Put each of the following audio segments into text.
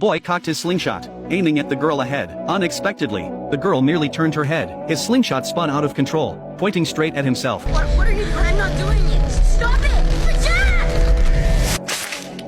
boy cocked his slingshot, aiming at the girl ahead. Unexpectedly, the girl merely turned her head. His slingshot spun out of control, pointing straight at himself. What are you doing? I'm not doing it! Stop it!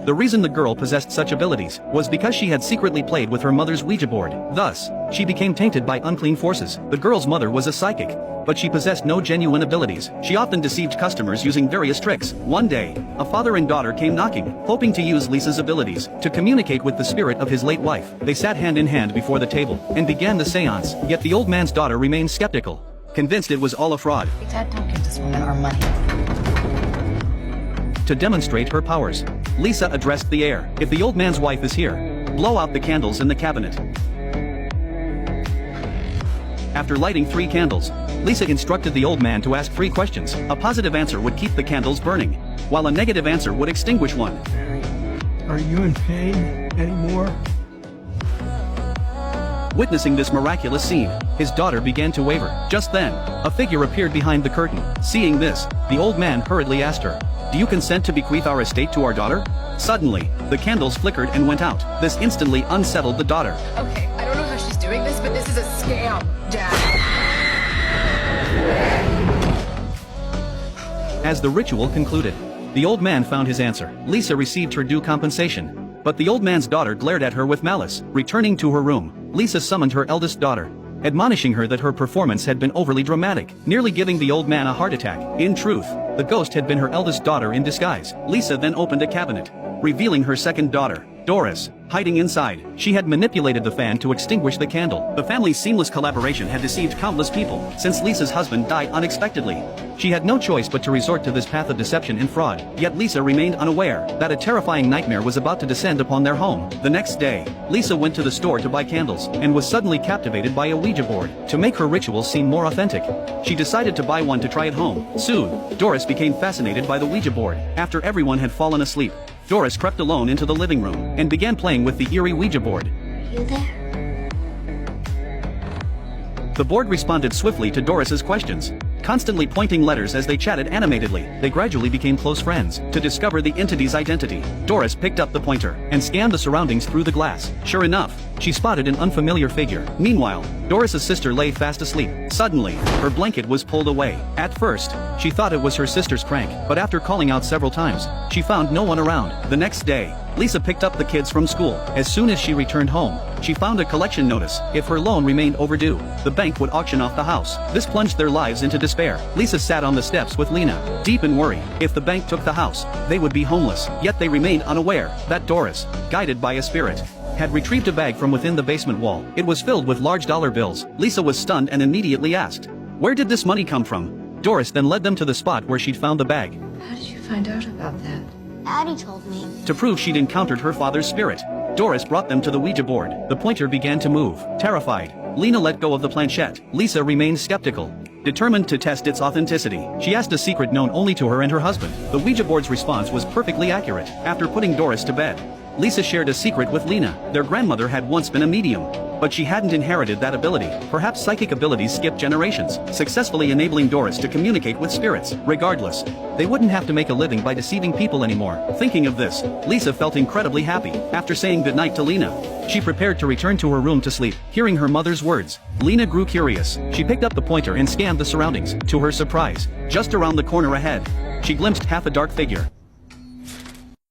The reason the girl possessed such abilities was because she had secretly played with her mother's Ouija board. Thus, she became tainted by unclean forces. The girl's mother was a psychic, but she possessed no genuine abilities. She often deceived customers using various tricks. One day, a father and daughter came knocking, hoping to use Lisa's abilities to communicate with the spirit of his late wife. They sat hand in hand before the table and began the séance, yet the old man's daughter remained skeptical, convinced it was all a fraud. Dad, don't give this woman our money. To demonstrate her powers, Lisa addressed the air. If the old man's wife is here, blow out the candles in the cabinet. After lighting 3 candles, Lisa instructed the old man to ask 3 questions. A positive answer would keep the candles burning, while a negative answer would extinguish one. Are you in pain anymore? Witnessing this miraculous scene, his daughter began to waver. Just then, a figure appeared behind the curtain. Seeing this, the old man hurriedly asked her, "Do you consent to bequeath our estate to our daughter?" Suddenly, the candles flickered and went out. This instantly unsettled the daughter. Okay, I don't know how she's doing this, but this is a scam, Dad. As the ritual concluded, the old man found his answer. Lisa received her due compensation, but the old man's daughter glared at her with malice. Returning to her room, Lisa summoned her eldest daughter, admonishing her that her performance had been overly dramatic, nearly giving the old man a heart attack. In truth, the ghost had been her eldest daughter in disguise. Lisa then opened a cabinet, revealing her second daughter, Doris, hiding inside. She had manipulated the fan to extinguish the candle. The family's seamless collaboration had deceived countless people, since Lisa's husband died unexpectedly. She had no choice but to resort to this path of deception and fraud, yet Lisa remained unaware that a terrifying nightmare was about to descend upon their home. The next day, Lisa went to the store to buy candles, and was suddenly captivated by a Ouija board. To make her ritual seem more authentic, she decided to buy one to try at home. Soon, Doris became fascinated by the Ouija board. After everyone had fallen asleep, Doris crept alone into the living room, and began playing with the eerie Ouija board. You there? The board responded swiftly to Doris's questions, constantly pointing letters as they chatted animatedly. They gradually became close friends. To discover the entity's identity, Doris picked up the pointer and scanned the surroundings through the glass. Sure enough, she spotted an unfamiliar figure. Meanwhile, Doris's sister lay fast asleep. Suddenly, her blanket was pulled away. At first, she thought it was her sister's prank, but after calling out several times, she found no one around. The next day, Lisa picked up the kids from school. As soon as she returned home, she found a collection notice. If her loan remained overdue, the bank would auction off the house. This plunged their lives into despair. Lisa sat on the steps with Lina, deep in worry. If the bank took the house, they would be homeless. Yet they remained unaware that Doris, guided by a spirit, had retrieved a bag from within the basement wall. It was filled with large dollar bills. Lisa was stunned and immediately asked, "Where did this money come from?" Doris then led them to the spot where she'd found the bag. How did you find out about that? Daddy told me. To prove she'd encountered her father's spirit, Doris brought them to the Ouija board. The pointer began to move. Terrified, Lina let go of the planchette. Lisa remained skeptical, determined to test its authenticity. She asked a secret known only to her and her husband. The Ouija board's response was perfectly accurate. After putting Doris to bed, Lisa shared a secret with Lina. Their grandmother had once been a medium, but she hadn't inherited that ability. Perhaps psychic abilities skip generations, successfully enabling Doris to communicate with spirits. Regardless, they wouldn't have to make a living by deceiving people anymore. Thinking of this, Lisa felt incredibly happy. After saying goodnight to Lina, she prepared to return to her room to sleep. Hearing her mother's words, Lina grew curious. She picked up the pointer and scanned the surroundings. To her surprise, just around the corner ahead, she glimpsed half a dark figure.